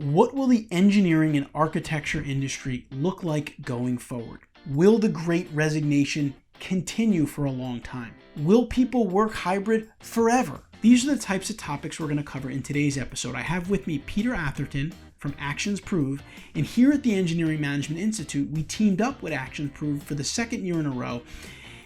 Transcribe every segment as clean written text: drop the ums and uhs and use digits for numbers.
What will the engineering and architecture industry look like going forward? Will the Great Resignation continue for a long time? Will people work hybrid forever? These are the types of topics we're going to cover in today's episode. I have with me Peter Atherton from ActionsProve, and here at the Engineering Management Institute, we teamed up with ActionsProve for the second year in a row,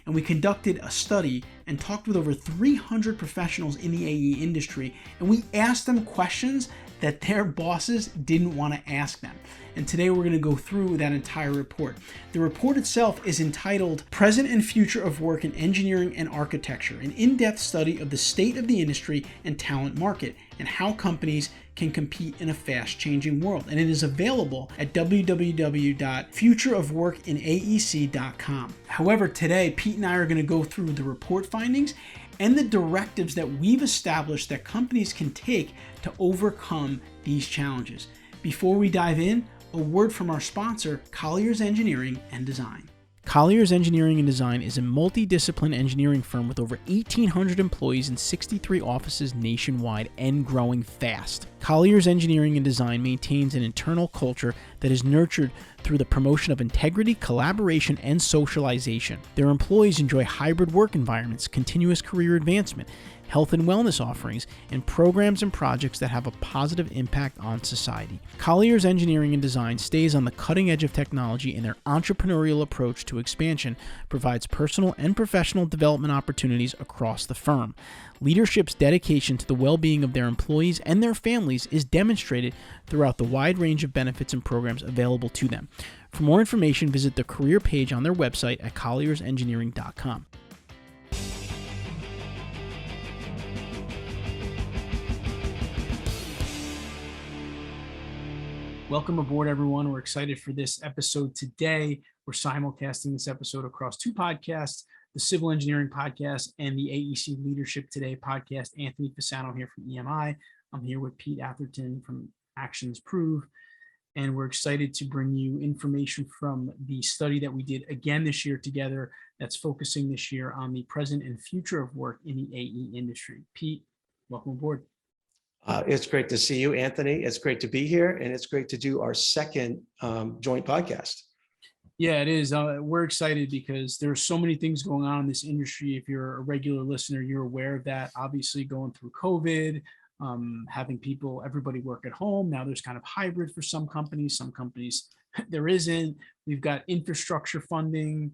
and we conducted a study and talked with over 300 professionals in the AE industry, and we asked them questions that their bosses didn't want to ask them. And today we're going to go through that entire report. The report itself is entitled Present and Future of Work in Engineering and Architecture, an in-depth study of the state of the industry and talent market and how companies can compete in a fast-changing world. And it is available at www.futureofworkinaec.com. However, today, Pete and I are going to go through the report findings and the directives that we've established that companies can take to overcome these challenges. Before we dive in, a word from our sponsor, Colliers Engineering and Design. Colliers Engineering and Design is a multidisciplinary engineering firm with over 1,800 employees in 63 offices nationwide and growing fast. Colliers Engineering and Design maintains an internal culture that is nurtured through the promotion of integrity, collaboration, and socialization. Their employees enjoy hybrid work environments, continuous career advancement, health and wellness offerings, and programs and projects that have a positive impact on society. Colliers Engineering and Design stays on the cutting edge of technology, and their entrepreneurial approach to expansion provides personal and professional development opportunities across the firm. Leadership's dedication to the well-being of their employees and their families is demonstrated throughout the wide range of benefits and programs available to them. For more information, visit the career page on their website at colliersengineering.com. Welcome aboard, everyone. We're excited for this episode today. We're simulcasting this episode across two podcasts, the Civil Engineering Podcast and the AEC Leadership Today podcast. Anthony Fasano here from EMI. I'm here with Pete Atherton from ActionsProve, and we're excited to bring you information from the study that we did again this year together that's focusing this year on the present and future of work in the AE industry. Pete, welcome aboard. It's great to see you, Anthony. It's great to be here, and it's great to do our second joint podcast. Yeah, it is. We're excited because there's so many things going on in this industry. If you're a regular listener, you're aware of that. Obviously, going through COVID, having everybody work at home. Now there's kind of hybrid for some companies. Some companies there isn't. We've got infrastructure funding,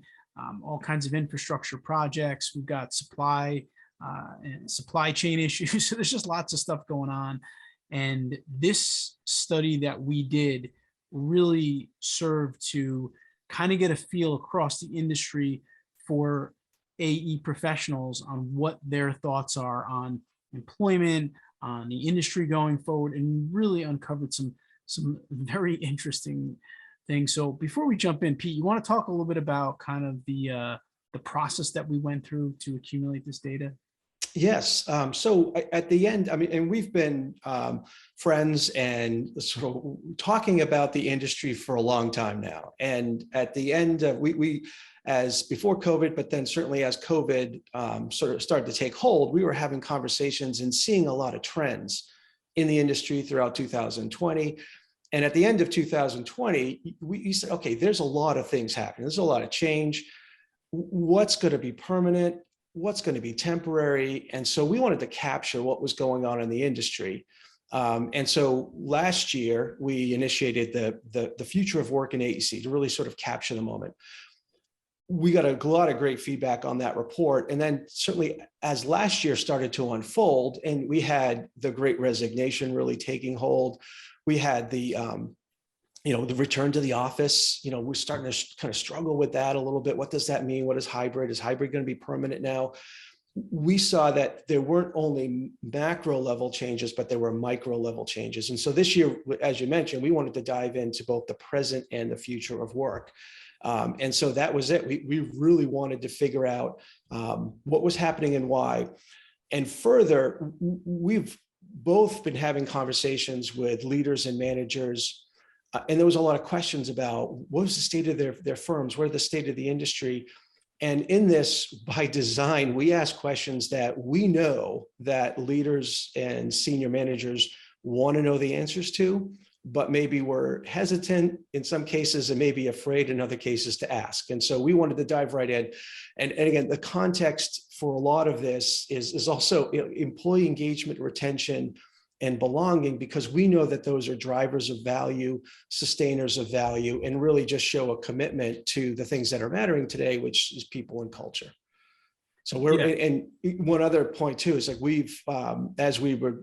all kinds of infrastructure projects. We've got supply chain issues. So there's just lots of stuff going on. And this study that we did really served to kind of get a feel across the industry for AE professionals on what their thoughts are on employment, on the industry going forward, and really uncovered some very interesting things. So before we jump in, Pete, you want to talk a little bit about kind of the process that we went through to accumulate this data? Yes. So at the end, and we've been friends and sort of talking about the industry for a long time now. And at the end, we as before COVID, but then certainly as COVID sort of started to take hold, we were having conversations and seeing a lot of trends in the industry throughout 2020. And at the end of 2020, we said, okay, there's a lot of things happening. There's a lot of change. What's going to be permanent? What's going to be temporary? And so we wanted to capture what was going on in the industry. And so last year, we initiated the Future of Work in AEC to really sort of capture the moment. We got a lot of great feedback on that report. And then certainly as last year started to unfold and we had the Great Resignation really taking hold, we had the return to the office. We're starting to kind of struggle with that a little bit. What does that mean? What is hybrid? Is hybrid going to be permanent now? We saw that there weren't only macro level changes, but there were micro level changes. And so this year, as you mentioned, we wanted to dive into both the present and the future of work. And so that was it. We really wanted to figure out what was happening and why. And further, we've both been having conversations with leaders and managers. And there was a lot of questions about what was the state of their firms, what are the state of the industry. And in this, by design, we ask questions that we know that leaders and senior managers want to know the answers to, but maybe were hesitant in some cases and maybe afraid in other cases to ask. And so we wanted to dive right in. And again, the context for a lot of this is also employee engagement, retention, and belonging, because we know that those are drivers of value, sustainers of value, and really just show a commitment to the things that are mattering today, which is people and culture. So and one other point too is like we've, as we were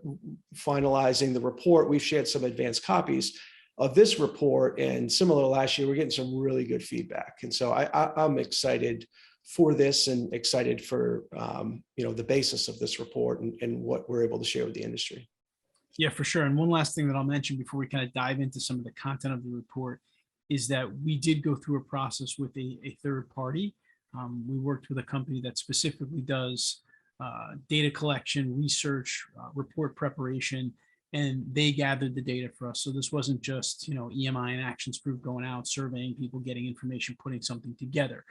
finalizing the report, we've shared some advanced copies of this report, and similar to last year, we're getting some really good feedback. And so I'm excited for this and excited for, the basis of this report and what we're able to share with the industry. Yeah, for sure. And one last thing that I'll mention before we kind of dive into some of the content of the report is that we did go through a process with a third party. We worked with a company that specifically does data collection, research, report preparation, and they gathered the data for us. So this wasn't just, EMI and ActionsProve going out, surveying people, getting information, putting something together.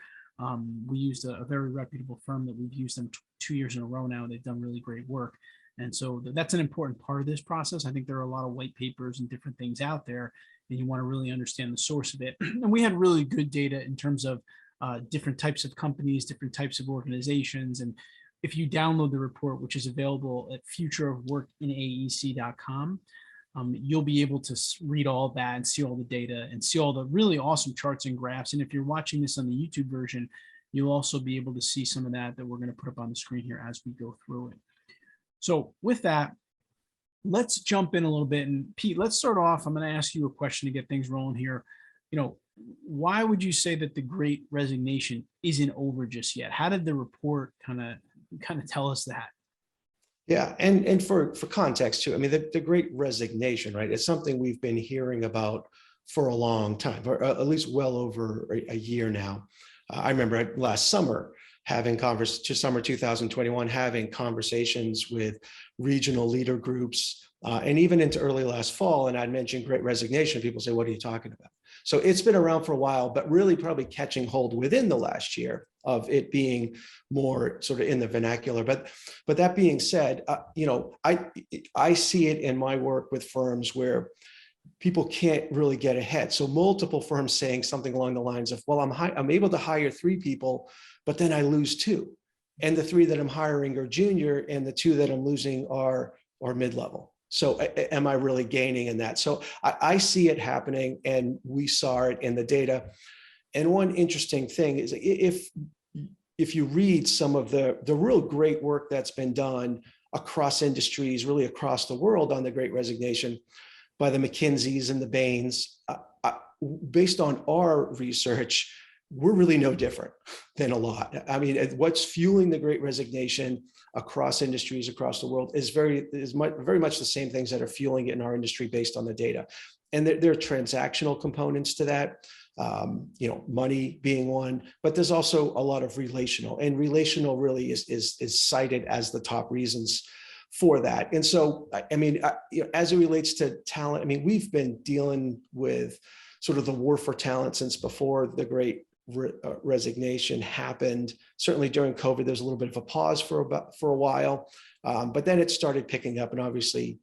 We used a very reputable firm that we've used them 2 years in a row now. They've done really great work. And so that's an important part of this process. I think there are a lot of white papers and different things out there, and you want to really understand the source of it. And we had really good data in terms of different types of companies, different types of organizations. And if you download the report, which is available at futureofworkinaec.com, you'll be able to read all that and see all the data and see all the really awesome charts and graphs. And if you're watching this on the YouTube version, you'll also be able to see some of that we're going to put up on the screen here as we go through it. So with that, let's jump in a little bit. And Pete, let's start off. I'm going to ask you a question to get things rolling here. Why would you say that the Great Resignation isn't over just yet? How did the report kind of tell us that? Yeah, and for context too, I mean, the Great Resignation, right? It's something we've been hearing about for a long time, or at least well over a year now. I remember last summer having summer 2021, having conversations with regional leader groups, and even into early last fall. And I'd mentioned Great Resignation. People say, "What are you talking about?" So it's been around for a while, but really probably catching hold within the last year of it being more sort of in the vernacular. But that being said, I see it in my work with firms where people can't really get ahead. So multiple firms saying something along the lines of, "Well, I'm able to hire 3 people, but then I lose 2. And the 3 that I'm hiring are junior, and the 2 that I'm losing are mid-level. So am I really gaining in that?" So I see it happening, and we saw it in the data. And one interesting thing is if you read some of the real great work that's been done across industries, really across the world on the Great Resignation by the McKinseys and the Bains, based on our research, we're really no different than a lot. I mean, what's fueling the Great Resignation across industries across the world is very much the same things that are fueling it in our industry based on the data. And there are transactional components to that, money being one, but there's also a lot of relational, and relational really is cited as the top reasons for that. And so, I mean, as it relates to talent, I mean, we've been dealing with sort of the war for talent since before the Great Resignation happened. Certainly during COVID, there's a little bit of a pause for a while, but then it started picking up, and obviously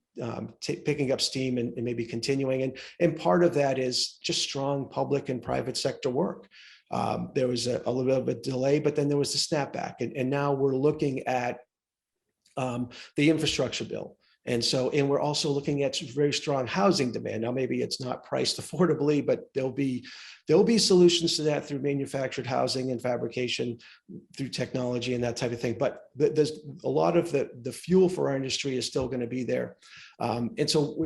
picking up steam and maybe continuing. And part of that is just strong public and private sector work. There was a little bit of a delay, but then there was the snapback, and now we're looking at the infrastructure bill. And we're also looking at very strong housing demand. Now, maybe it's not priced affordably, but there'll be solutions to that through manufactured housing and fabrication, through technology and that type of thing. But there's a lot of the fuel for our industry is still going to be there. And so,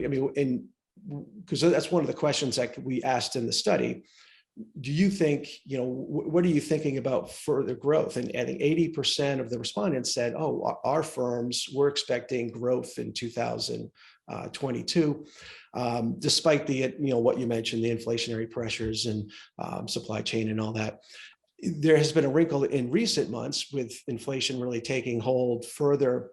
because that's one of the questions that we asked in the study. Do you think, what are you thinking about further growth? And I think 80% of the respondents said, "Oh, our firms were expecting growth in 2022, despite the, what you mentioned, the inflationary pressures and supply chain and all that." There has been a wrinkle in recent months with inflation really taking hold further.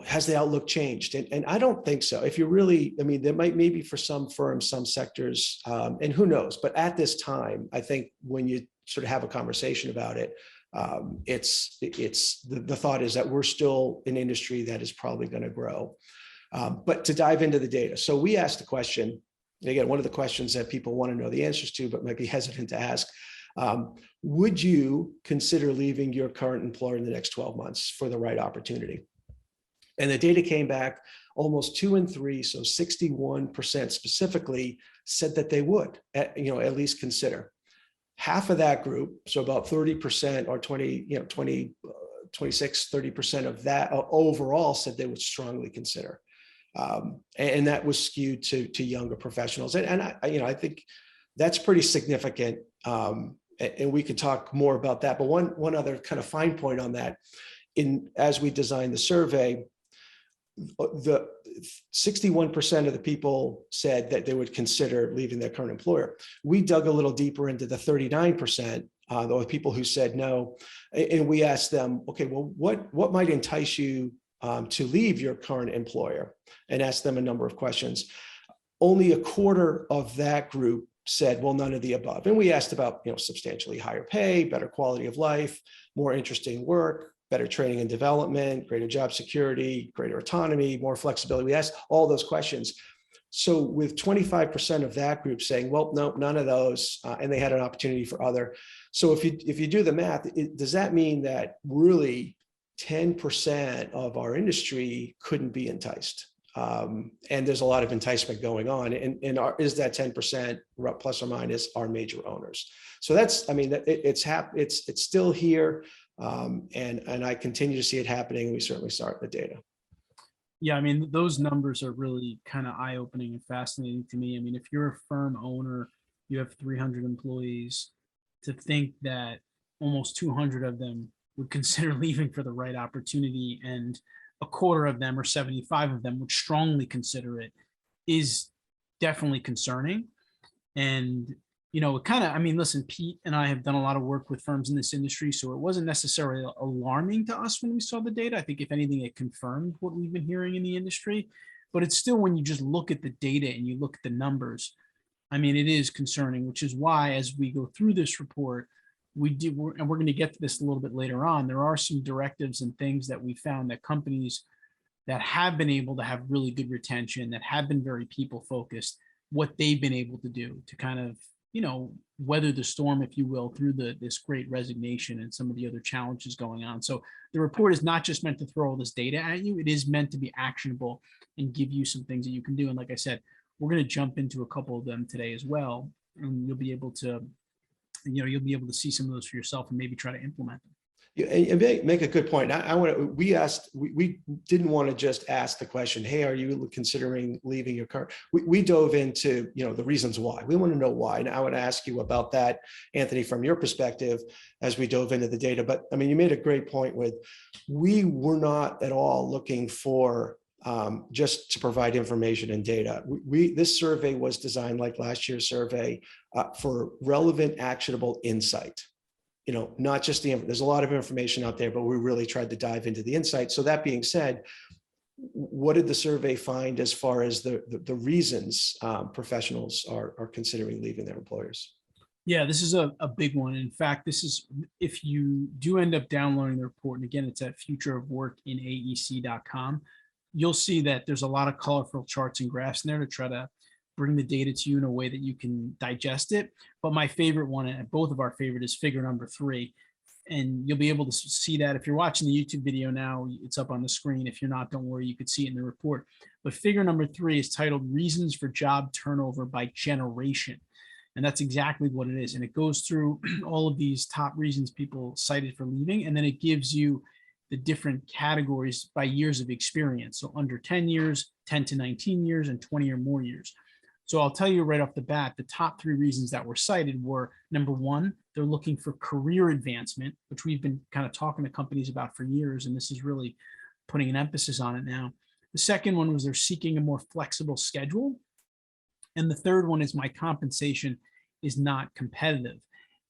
Has the outlook changed? And I don't think so. If you really, there might maybe for some firms, some sectors, and who knows, but at this time, I think when you sort of have a conversation about it, it's the thought is that we're still an industry that is probably going to grow. But to dive into the data. So we asked the question, again, one of the questions that people want to know the answers to, but might be hesitant to ask, would you consider leaving your current employer in the next 12 months for the right opportunity? And the data came back almost 2 in 3, so 61% specifically said that they would, at least consider. Half of that group, so about 30% or 26-30% of that overall said they would strongly consider. And that was skewed to younger professionals. And I think that's pretty significant. And we could talk more about that. But one other kind of fine point on that, as we designed the survey, the 61% of the people said that they would consider leaving their current employer. We dug a little deeper into the 39%, the people who said no, and we asked them, okay, well, what might entice you to leave your current employer, and asked them a number of questions. Only a quarter of that group said, well, none of the above. And we asked about, substantially higher pay, better quality of life, more interesting work, better training and development, greater job security, greater autonomy, more flexibility. We asked all those questions. So with 25% of that group saying, well, no, none of those, and they had an opportunity for other. So if you do the math, does that mean that really 10% of our industry couldn't be enticed? And there's a lot of enticement going on, and is that 10% plus or minus our major owners? So that's, it's still here. And I continue to see it happening. We certainly saw it in the data. Yeah, those numbers are really kind of eye-opening and fascinating to me. If you're a firm owner, you have 300 employees, to think that almost 200 of them would consider leaving for the right opportunity, and a quarter of them, or 75 of them, would strongly consider it, is definitely concerning. And it kind of, listen, Pete and I have done a lot of work with firms in this industry, so it wasn't necessarily alarming to us when we saw the data. I think if anything, it confirmed what we've been hearing in the industry, but it's still, when you just look at the data and you look at the numbers, it is concerning, which is why, as we go through this report, and we're going to get to this a little bit later on, there are some directives and things that we found that companies that have been able to have really good retention, that have been very people focused, what they've been able to do to kind of, weather the storm, if you will, through this great resignation and some of the other challenges going on. So the report is not just meant to throw all this data at you. It is meant to be actionable and give you some things that you can do. And like I said, we're going to jump into a couple of them today as well. And you'll be able to, see some of those for yourself and maybe try to implement them. And make a good point. We didn't want to just ask the question, hey, are you considering leaving your current? We dove into, the reasons why. We want to know why. And I would ask you about that, Anthony, from your perspective, as we dove into the data. But you made a great point with, we were not at all looking for just to provide information and data. This survey was designed, like last year's survey, for relevant, actionable insight. Not just there's a lot of information out there, but we really tried to dive into the insight. So that being said, what did the survey find as far as the reasons professionals are considering leaving their employers? Yeah, this is a big one. In fact, this is, if you do end up downloading the report, and again, it's at futureofworkinaec.com, you'll see that there's a lot of colorful charts and graphs in there to try to bring the data to you in a way that you can digest it. But my favorite one, and both of our favorite, is figure number 3. And you'll be able to see that if you're watching the YouTube video now, it's up on the screen. If you're not, don't worry, you could see it in the report. But figure number 3 is titled Reasons for Job Turnover by Generation. And that's exactly what it is. And it goes through all of these top reasons people cited for leaving. And then it gives you the different categories by years of experience. So under 10 years, 10 to 19 years, and 20 or more years. So I'll tell you right off the bat, the top 3 reasons that were cited were, number 1, they're looking for career advancement, which we've been kind of talking to companies about for years, and this is really putting an emphasis on it now. The second one was they're seeking a more flexible schedule. And the third one is my compensation is not competitive.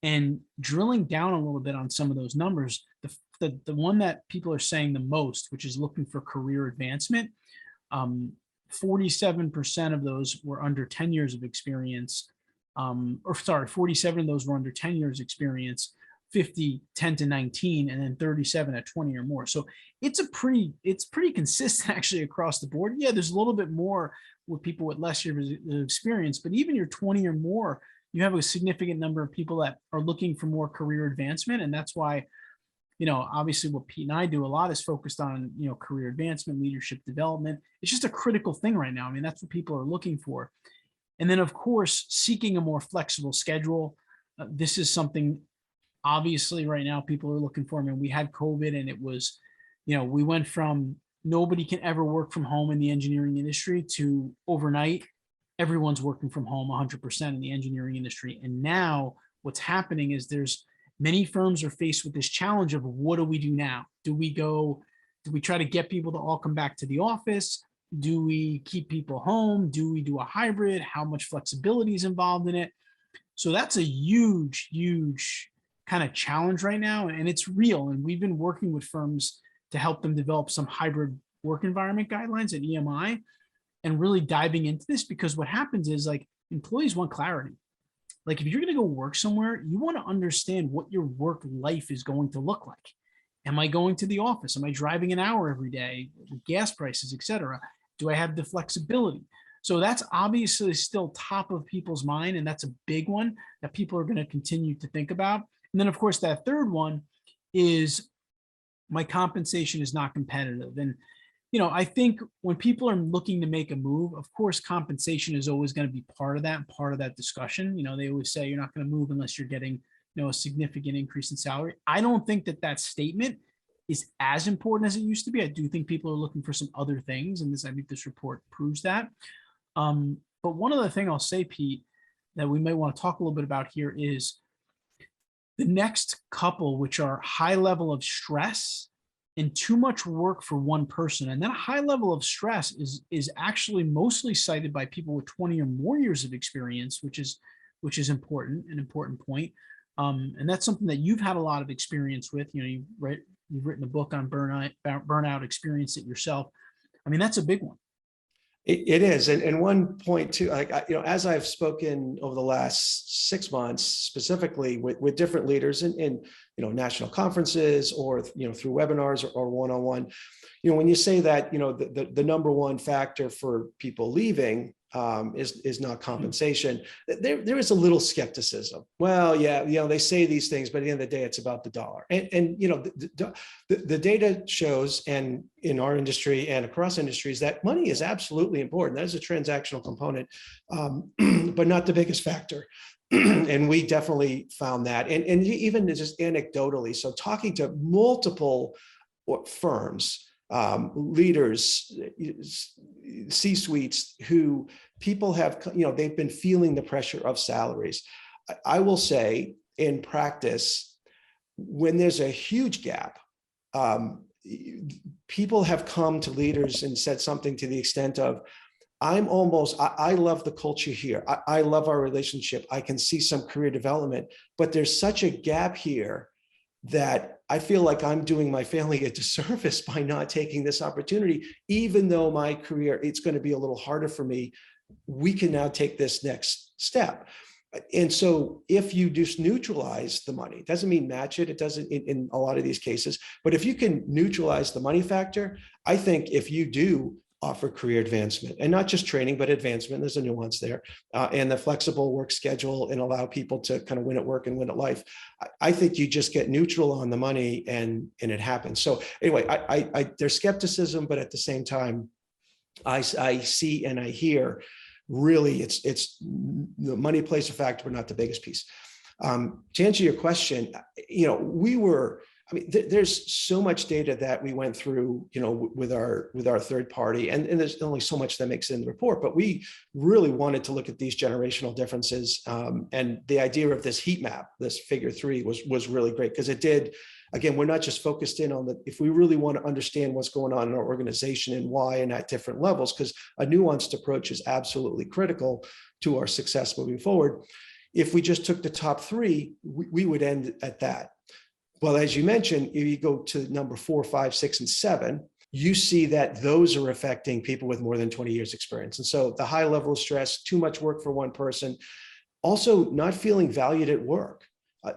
And drilling down a little bit on some of those numbers, the one that people are saying the most, which is looking for career advancement, 47% of those were under 10 years of experience, 47 of those were under 10 years experience, 50, 10 to 19, and then 37 at 20 or more. So it's pretty consistent actually across the board. Yeah, there's a little bit more with people with less years of experience, but even your 20 or more, you have a significant number of people that are looking for more career advancement. And that's why, obviously what Pete and I do a lot is focused on, career advancement, leadership development. It's just a critical thing right now. I mean, that's what people are looking for. And then, of course, seeking a more flexible schedule. This is something obviously right now people are looking for. I mean, we had COVID and it was, we went from nobody can ever work from home in the engineering industry to overnight, everyone's working from home 100% in the engineering industry. And now what's happening is there's many firms are faced with this challenge of what do we do now? Do we try to get people to all come back to the office? Do we keep people home? Do we do a hybrid? How much flexibility is involved in it? So that's a huge, huge kind of challenge right now. And it's real. And we've been working with firms to help them develop some hybrid work environment guidelines at EMI and really diving into this, because what happens is like employees want clarity. Like if you're going to go work somewhere, you want to understand what your work life is going to look like. Am I going to the office? Am I driving an hour every day? Gas prices, et cetera. Do I have the flexibility? So that's obviously still top of people's mind. And that's a big one that people are going to continue to think about. And then of course, that third one is my compensation is not competitive. And, I think when people are looking to make a move, of course, compensation is always going to be part of that discussion. They always say you're not going to move unless you're getting, a significant increase in salary. I don't think that statement is as important as it used to be. I do think people are looking for some other things. And I think this report proves that. But one other thing I'll say, Pete, that we might want to talk a little bit about here is the next couple, which are high level of stress and too much work for one person. And that high level of stress is actually mostly cited by people with 20 or more years of experience, which is an important point. And that's something that you've had a lot of experience with. You've written a book on burnout, experienced it yourself. I mean, that's a big one. It is. And one point too, as I've spoken over the last 6 months, specifically with different leaders in national conferences or, through webinars or one-on-one, when you say that, the number one factor for people leaving is not compensation, there is a little skepticism. Well, yeah, they say these things, but at the end of the day, it's about the dollar. And the data shows, and in our industry and across industries, that money is absolutely important. That is a transactional component, but not the biggest factor. And we definitely found that. And even just anecdotally, so talking to multiple firms, leaders, C-suites, who people have, they've been feeling the pressure of salaries. I will say in practice, when there's a huge gap, people have come to leaders and said something to the extent of, I love the culture here. I love our relationship. I can see some career development, but there's such a gap here that I feel like I'm doing my family a disservice by not taking this opportunity, even though my career, it's going to be a little harder for me. We can now take this next step. And so if you just neutralize the money, it doesn't mean match it. It doesn't in a lot of these cases, but if you can neutralize the money factor, I think if you do offer career advancement, and not just training, but advancement, there's a nuance there, and the flexible work schedule, and allow people to kind of win at work and win at life, I think you just get neutral on the money and it happens. So anyway, there's skepticism, but at the same time, I see and I hear really it's the money plays a factor, but not the biggest piece. To answer your question, there's so much data that we went through, with our third party, and there's only so much that makes it in the report, but we really wanted to look at these generational differences. And the idea of this heat map, this figure 3 was really great, because it did, again, we're not just focused in on if we really want to understand what's going on in our organization and why and at different levels, because a nuanced approach is absolutely critical to our success moving forward. If we just took the top 3, we would end at that. Well, as you mentioned, if you go to number 4, 5, 6, and 7, you see that those are affecting people with more than 20 years experience. And so the high level of stress, too much work for one person, also not feeling valued at work,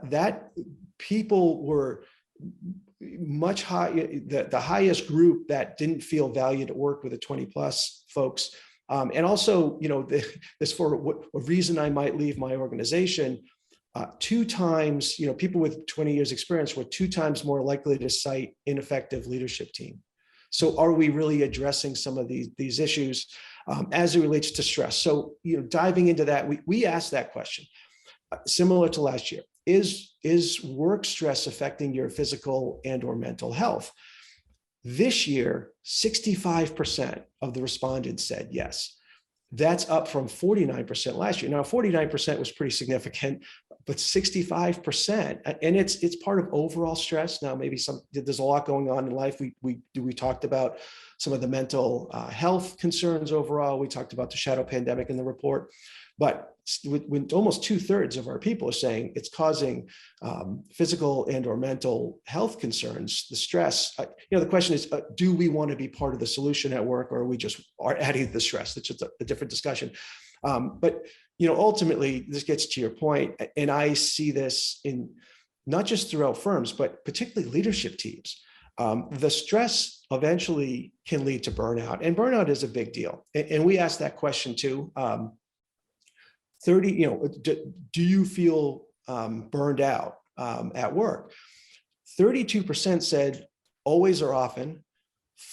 that people were much high. The highest group that didn't feel valued at work with the 20 plus folks And also, this for what reason I might leave my organization. 2 times, people with 20 years experience were 2 times more likely to cite ineffective leadership team. So are we really addressing some of these issues as it relates to stress? So, diving into that, we asked that question, similar to last year. Is work stress affecting your physical and or mental health? This year, 65% of the respondents said yes. That's up from 49% last year. Now, 49% was pretty significant, but 65%, and it's part of overall stress. Now, maybe there's a lot going on in life. We talked about some of the mental health concerns overall. We talked about the shadow pandemic in the report, but when almost 2/3 of our people are saying it's causing physical and or mental health concerns, the stress, the question is, do we want to be part of the solution at work, or are we just adding the stress? That's just a different discussion. But ultimately, this gets to your point, and I see this in not just throughout firms, but particularly leadership teams. The stress eventually can lead to burnout, and burnout is a big deal. And we asked that question too. 30, do you feel burned out at work? 32% said always or often,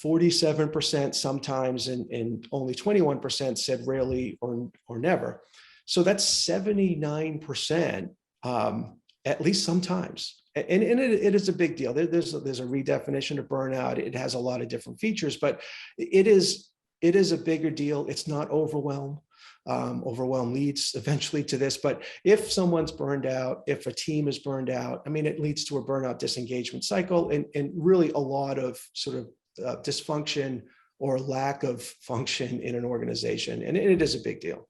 47% sometimes, and only 21% said rarely or never. So that's 79% at least sometimes. And it is a big deal. There's a redefinition of burnout. It has a lot of different features, but it is a bigger deal. It's not overwhelm. Overwhelm leads eventually to this, but if someone's burned out, if a team is burned out, it leads to a burnout disengagement cycle, and really a lot of sort of dysfunction or lack of function in an organization, and it is a big deal.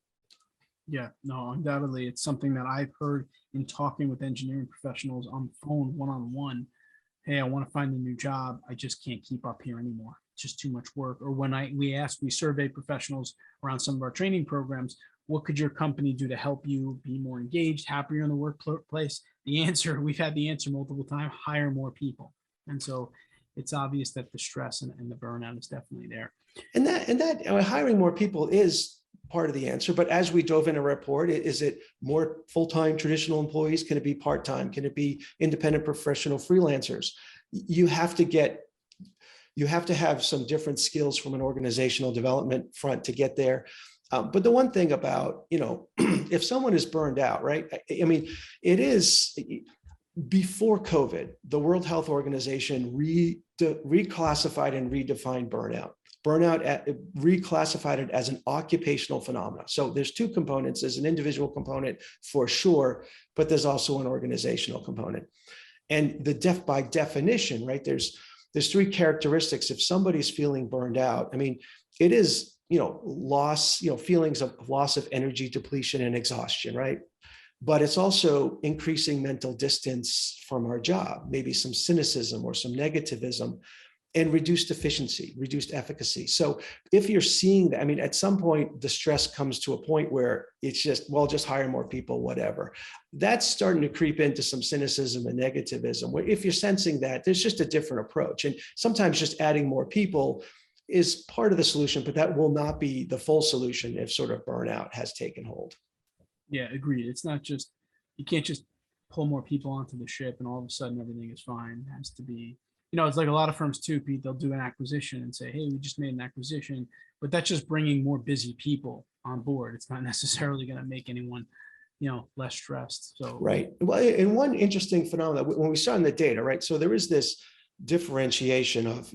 Yeah, no, undoubtedly, it's something that I've heard in talking with engineering professionals on the phone, one-on-one. Hey, I want to find a new job. I just can't keep up here anymore. It's just too much work. Or when we survey professionals around some of our training programs, what could your company do to help you be more engaged, happier in the workplace? We've had the answer multiple times: hire more people. And so it's obvious that the stress and the burnout is definitely there. And that hiring more people is part of the answer. But as we dove in a report, is it more full-time traditional employees? Can it be part-time? Can it be independent professional freelancers? You have to have some different skills from an organizational development front to get there. But the one thing about, if someone is burned out, right? It is, before COVID, the World Health Organization reclassified and redefined burnout. Reclassified it as an occupational phenomenon. So there's 2 components. There's an individual component for sure, but there's also an organizational component. And by definition, right, there's 3 characteristics. If somebody's feeling burned out, it is, loss, feelings of loss of energy, depletion, and exhaustion, right? But it's also increasing mental distance from our job, maybe some cynicism or some negativism, and reduced efficiency, reduced efficacy. So if you're seeing that, at some point, the stress comes to a point where it's just hire more people, whatever. That's starting to creep into some cynicism and negativism, where if you're sensing that, there's just a different approach. And sometimes just adding more people is part of the solution, but that will not be the full solution if sort of burnout has taken hold. Yeah, agreed. It's not just, you can't just pull more people onto the ship and all of a sudden everything is fine. It has to be, it's like a lot of firms too, Pete, they'll do an acquisition and say, hey, we just made an acquisition, but that's just bringing more busy people on board. It's not necessarily going to make anyone, less stressed. So, right. Well, and one interesting phenomenon when we saw in the data, right? So there is this differentiation of,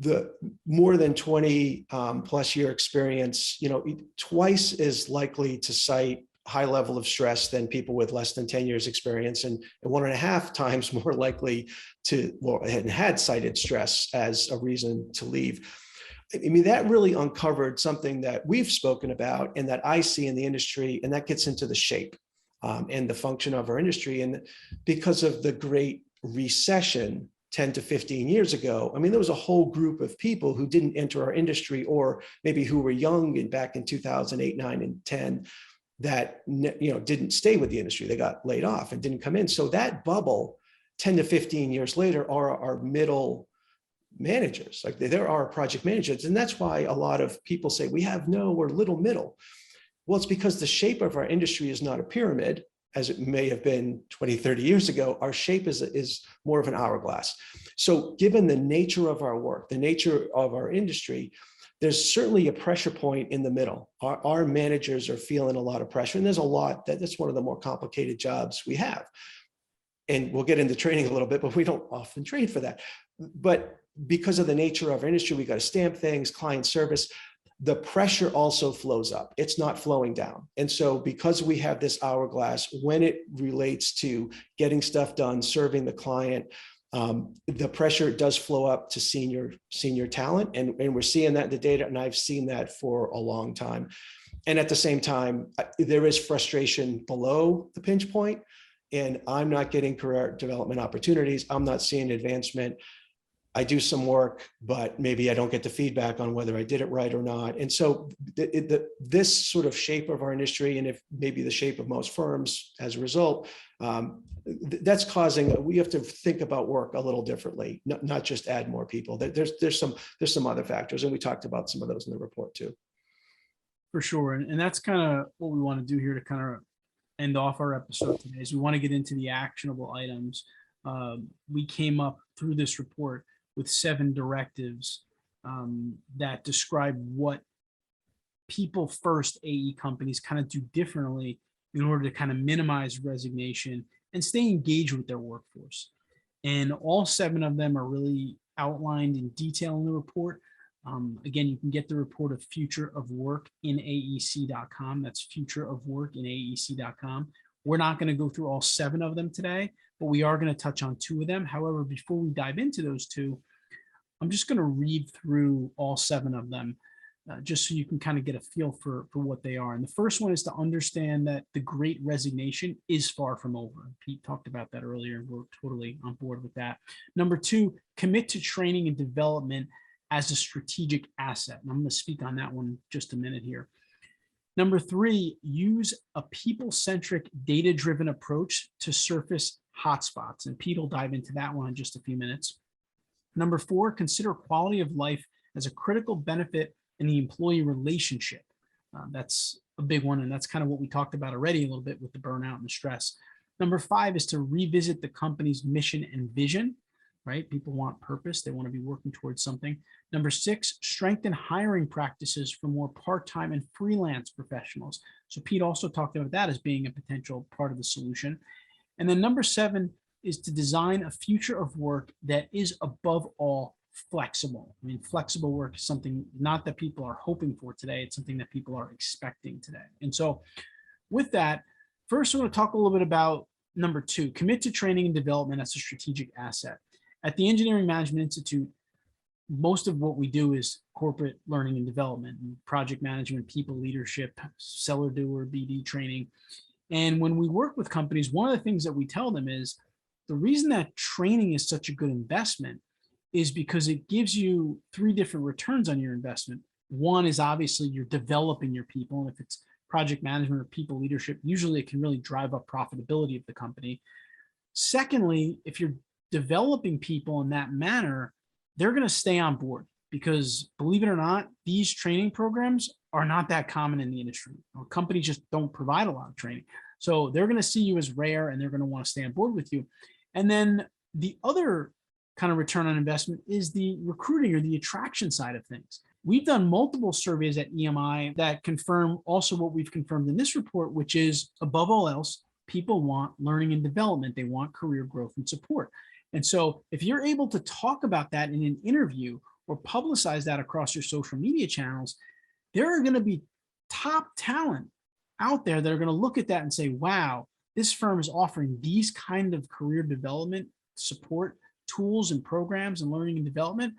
the more than 20 plus year experience, twice as likely to cite high level of stress than people with less than 10 years experience, and 1.5 times more likely and had cited stress as a reason to leave. That really uncovered something that we've spoken about and that I see in the industry, and that gets into the shape and the function of our industry. And because of the Great Recession 10 to 15 years ago, there was a whole group of people who didn't enter our industry, or maybe who were young and back in 2008, 9, and 10, that didn't stay with the industry. They got laid off and didn't come in. So that bubble 10 to 15 years later are our middle managers. Like there are project managers. And that's why a lot of people say we have no or little middle. Well, it's because the shape of our industry is not a pyramid, as it may have been 20, 30 years ago. Our shape is more of an hourglass. So given the nature of our work, the nature of our industry, there's certainly a pressure point in the middle. Our managers are feeling a lot of pressure, and there's a lot that's one of the more complicated jobs we have. And we'll get into training a little bit, but we don't often train for that. But because of the nature of our industry, we got to stamp things, client service. The pressure also flows up. It's not flowing down. And so because we have this hourglass, when it relates to getting stuff done, serving the client, the pressure does flow up to senior talent. And we're seeing that in the data, and I've seen that for a long time. And at the same time, there is frustration below the pinch point, and I'm not getting career development opportunities. I'm not seeing advancement. I do some work, but maybe I don't get the feedback on whether I did it right or not. And so this sort of shape of our industry, and if maybe the shape of most firms as a result, that's causing, we have to think about work a little differently, not just add more people. There's some other factors, and we talked about some of those in the report too. For sure. And that's kind of what we want to do here to kind of end off our episode today, is we want to get into the actionable items. We came up through this report with 7 directives that describe what people first AE companies kind of do differently in order to kind of minimize resignation and stay engaged with their workforce. And all 7 of them are really outlined in detail in the report. Again, you can get the report of Future of Work in AEC.com. That's Future of Work in AEC.com. We're not going to go through all 7 of them today, but we are going to touch on 2 of them. However, before we dive into those 2, I'm just going to read through all 7 of them, just so you can kind of get a feel for what they are. And the first one is to understand that the Great Resignation is far from over. Pete talked about that earlier, and we're totally on board with that. Number 2, commit to training and development as a strategic asset. And I'm going to speak on that one in just a minute here. Number 3, use a people-centric, data-driven approach to surface hotspots. And Pete will dive into that one in just a few minutes. Number 4, consider quality of life as a critical benefit in the employee relationship. That's a big one, and that's kind of what we talked about already a little bit with the burnout and the stress. Number 5 is to revisit the company's mission and vision, right? People want purpose. They want to be working towards something. Number 6, strengthen hiring practices for more part-time and freelance professionals. So Pete also talked about that as being a potential part of the solution. And then number 7 is to design a future of work that is above all flexible. I mean, flexible work is something not that people are hoping for today. It's something that people are expecting today. And so with that, first I want to talk a little bit about number 2, commit to training and development as a strategic asset. At the Engineering Management Institute, most of what we do is corporate learning and development, project management, people leadership, seller doer, BD training. And when we work with companies, one of the things that we tell them is the reason that training is such a good investment is because it gives you 3 different returns on your investment. One is obviously you're developing your people. And if it's project management or people leadership, usually it can really drive up profitability of the company. Secondly, if you're developing people in that manner, they're going to stay on board, because believe it or not, these training programs are not that common in the industry. Companies just don't provide a lot of training. So they're going to see you as rare, and they're going to want to stay on board with you. And then the other kind of return on investment is the recruiting or the attraction side of things. We've done multiple surveys at EMI that confirm also what we've confirmed in this report, which is above all else, people want learning and development. They want career growth and support. And so if you're able to talk about that in an interview or publicize that across your social media channels, there are going to be top talent out there that are going to look at that and say, wow, this firm is offering these kind of career development support tools and programs and learning and development.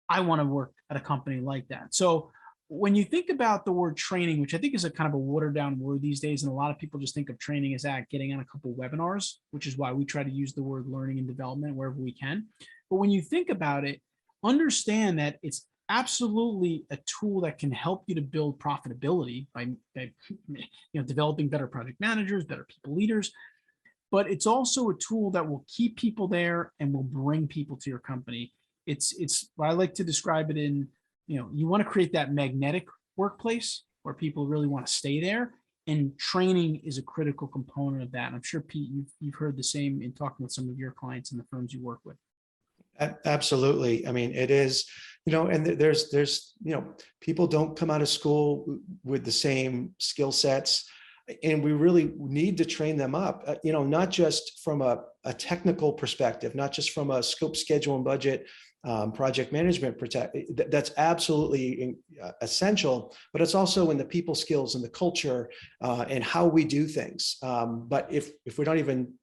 I want to work at a company like that. So when you think about the word training, which I think is a kind of a watered down word these days, and a lot of people just think of training as that getting on a couple of webinars, which is why we try to use the word learning and development wherever we can. But when you think about it, understand that it's absolutely a tool that can help you to build profitability by developing better project managers, better people leaders. But it's also a tool that will keep people there and will bring people to your company. It's I like to describe it in, you want to create that magnetic workplace where people really want to stay there. And training is a critical component of that. And I'm sure, Pete, you've heard the same in talking with some of your clients and the firms you work with. Absolutely. I mean, it is, and there's, people don't come out of school with the same skill sets, and we really need to train them up, not just from a technical perspective, not just from a scope, schedule, and budget, project management. That's absolutely essential, but it's also in the people skills and the culture and how we do things. But if we're not even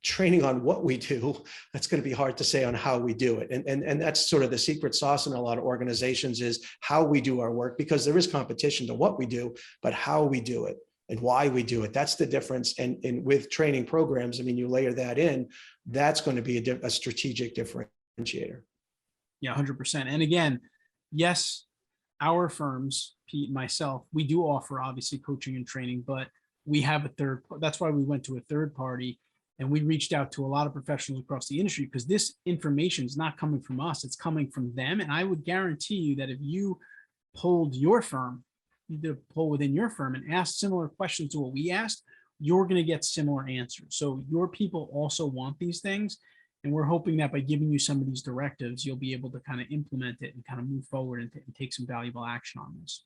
training on what we do, that's going to be hard to say on how we do it. And that's sort of the secret sauce in a lot of organizations, is how we do our work, because there is competition to what we do, but how we do it and why we do it. That's the difference. And with training programs, I mean, you layer that in, that's going to be a strategic differentiator. Yeah, 100%. And again, yes, our firms, Pete and myself, we do offer obviously coaching and training, but we have that's why we went to a third party. And we reached out to a lot of professionals across the industry, because this information is not coming from us, it's coming from them. And I would guarantee you that if you polled your firm, you did a poll within your firm and asked similar questions to what we asked, you're going to get similar answers. So your people also want these things. And we're hoping that by giving you some of these directives, you'll be able to kind of implement it and kind of move forward and take some valuable action on this.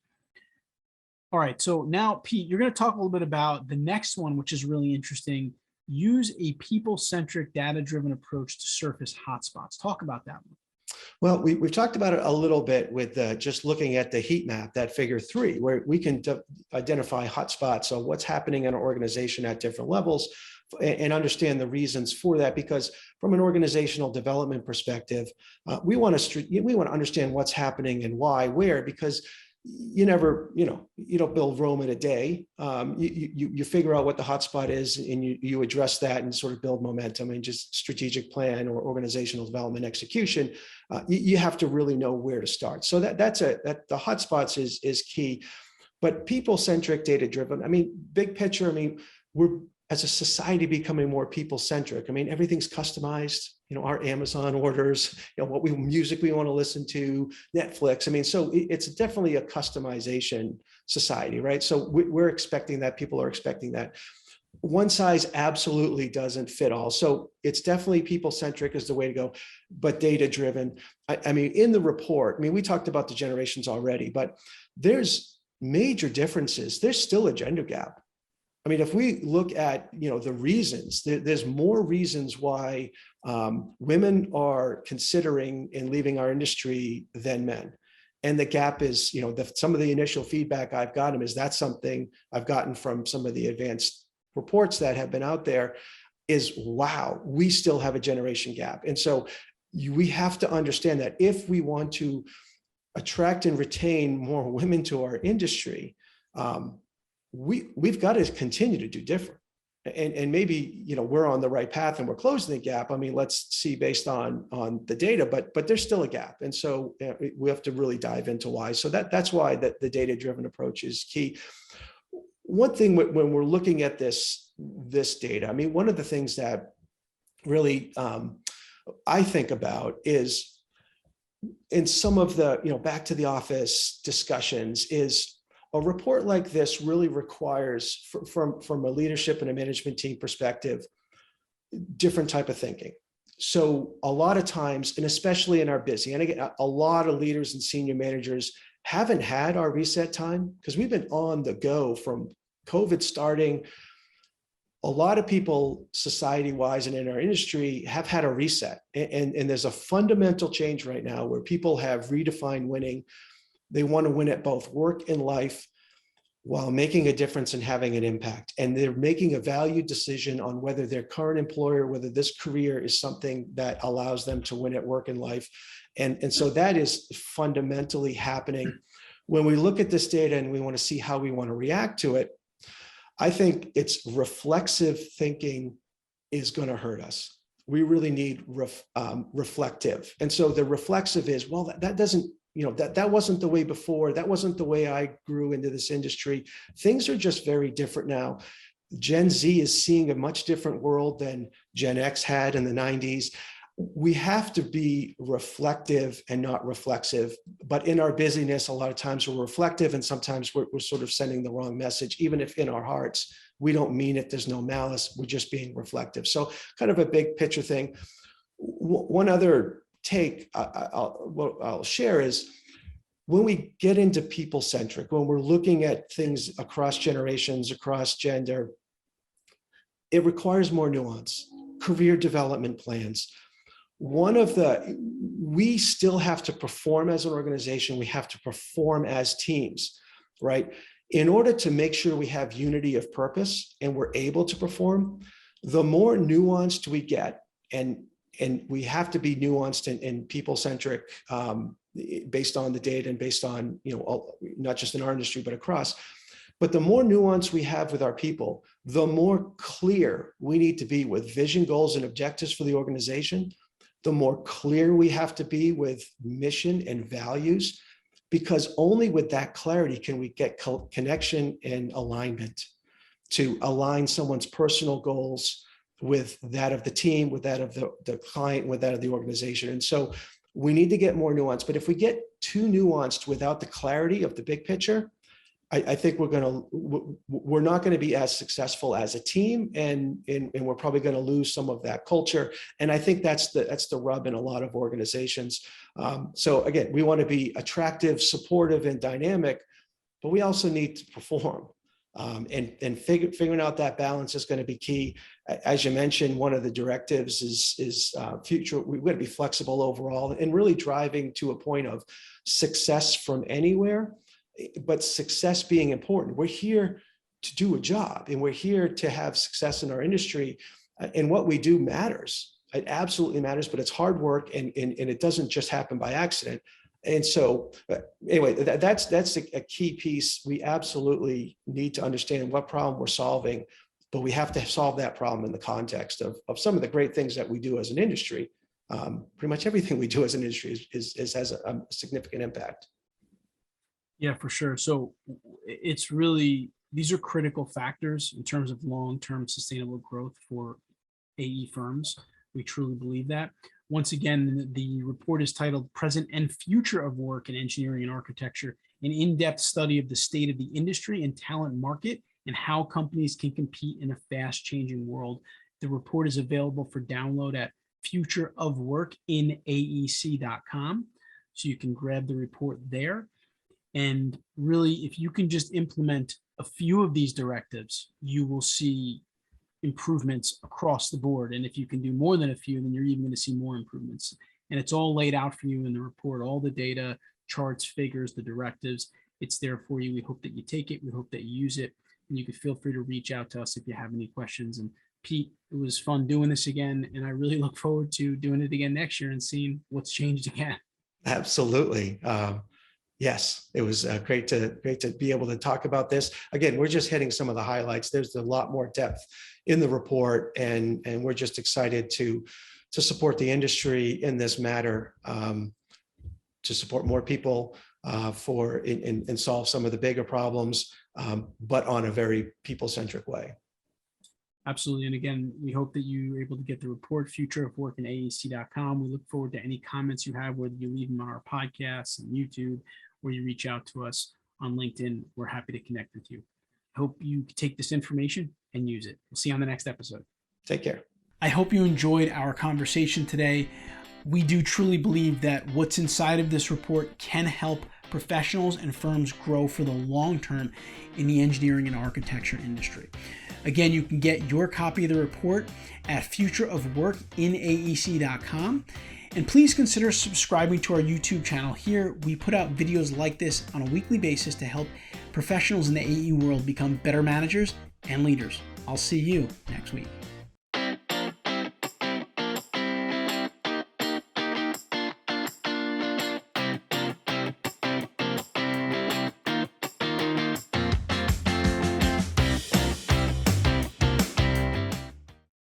All right. So now, Pete, you're going to talk a little bit about the next one, which is really interesting. Use a people-centric, data-driven approach to surface hotspots. Talk about that one. Well, we've talked about it a little bit with just looking at the heat map, that figure 3, where we can identify hotspots. So what's happening in an organization at different levels, and understand the reasons for that. Because from an organizational development perspective, we want to understand what's happening and why, where, because you don't build Rome in a day. You figure out what the hotspot is, and you address that and sort of build momentum, and just strategic plan or organizational development execution. You have to really know where to start. So the hotspots is key, but people-centric, data-driven. I mean, big picture, I mean, we're, as a society, becoming more people-centric. I mean, everything's customized, our Amazon orders, what music we want to listen to, Netflix. I mean, so it's definitely a customization society, right? So we're expecting that, people are expecting that. One size absolutely doesn't fit all. So it's definitely people-centric is the way to go, but data-driven. I mean, in the report, I mean, we talked about the generations already, but there's major differences. There's still a gender gap. I mean, if we look at, the reasons, there's more reasons why women are considering and leaving our industry than men. And the gap is, some of the initial feedback I've gotten is that's something I've gotten from some of the advanced reports that have been out there is, wow, we still have a generation gap. And so we have to understand that if we want to attract and retain more women to our industry, we've got to continue to do different. And maybe, we're on the right path and we're closing the gap. I mean, let's see based on the data, but there's still a gap. And so we have to really dive into why. So that's why the data-driven approach is key. One thing when we're looking at this data, I mean, one of the things that really I think about is in some of the, back to the office discussions is, a report like this really requires, from a leadership and a management team perspective, different type of thinking. So a lot of times, and especially in our busy, and again, a lot of leaders and senior managers haven't had our reset time because we've been on the go from COVID starting. A lot of people, society-wise and in our industry, have had a reset. And there's a fundamental change right now where people have redefined winning. They want to win at both work and life while making a difference and having an impact. And they're making a valued decision on whether their current employer, whether this career is something that allows them to win at work and life. And so that is fundamentally happening. When we look at this data and we want to see how we want to react to it, I think it's reflexive thinking is going to hurt us. We really need reflective. And so the reflexive is, well, that doesn't, that wasn't the way before. That wasn't the way I grew into this industry. Things are just very different now. Gen Z is seeing a much different world than Gen X had in the 90s. we have to be reflective and not reflexive. But in our busyness, a lot of times we're reflective, and sometimes we're sort of sending the wrong message, even if in our hearts we don't mean it. There's no malice. We're just being reflective. So kind of a big picture thing. One other take I'll share is, when we get into people-centric, when we're looking at things across generations, across gender, it requires more nuance, career development plans. We still have to perform as an organization. We have to perform as teams, right? In order to make sure we have unity of purpose and we're able to perform, the more nuanced we get, and we have to be nuanced and people-centric, based on the data and based on, not just in our industry, but across. But the more nuance we have with our people, the more clear we need to be with vision, goals, and objectives for the organization, the more clear we have to be with mission and values, because only with that clarity can we get connection and alignment to align someone's personal goals with that of the team, with that of the client, with that of the organization. And so we need to get more nuanced. But if we get too nuanced without the clarity of the big picture, I think we're not going to be as successful as a team, and we're probably going to lose some of that culture. And I think that's the rub in a lot of organizations. So again, we want to be attractive, supportive, and dynamic, but we also need to perform. And figuring out that balance is going to be key. As you mentioned, one of the directives is future. We're going to be flexible overall, and really driving to a point of success from anywhere, but success being important. We're here to do a job, and we're here to have success in our industry, and what we do matters. It absolutely matters, but it's hard work, and it doesn't just happen by accident. And so anyway, that's a key piece. We absolutely need to understand what problem we're solving, but we have to solve that problem in the context of some of the great things that we do as an industry. Pretty much everything we do as an industry has a significant impact. Yeah, for sure. So it's really, these are critical factors in terms of long-term sustainable growth for AE firms. We truly believe that. Once again, the report is titled Present and Future of Work in Engineering and Architecture, an in-depth study of the state of the industry and talent market and how companies can compete in a fast-changing world. The report is available for download at futureofworkinaec.com. So you can grab the report there. And really, if you can just implement a few of these directives, you will see improvements across the board. And if you can do more than a few, then you're even going to see more improvements. And it's all laid out for you in the report, all the data, charts, figures, the directives. It's there for you. We hope that you take it. We hope that you use it. And you can feel free to reach out to us if you have any questions. And Pete, it was fun doing this again. And I really look forward to doing it again next year and seeing what's changed again. Absolutely. Yes, it was great to be able to talk about this. Again, we're just hitting some of the highlights. There's a lot more depth in the report, and we're just excited to support the industry in this matter, to support more people and solve some of the bigger problems, but on a very people-centric way. Absolutely. And again, we hope that you were able to get the report, futureofworkinaec.com. We look forward to any comments you have, whether you leave them on our podcasts and YouTube, or you reach out to us on LinkedIn. We're happy to connect with you. I hope you take this information and use it. We'll see you on the next episode. Take care. I hope you enjoyed our conversation today. We do truly believe that what's inside of this report can help professionals and firms grow for the long term in the engineering and architecture industry. Again, you can get your copy of the report at futureofworkinaec.com. And please consider subscribing to our YouTube channel. Here, we put out videos like this on a weekly basis to help professionals in the AE world become better managers and leaders. I'll see you next week.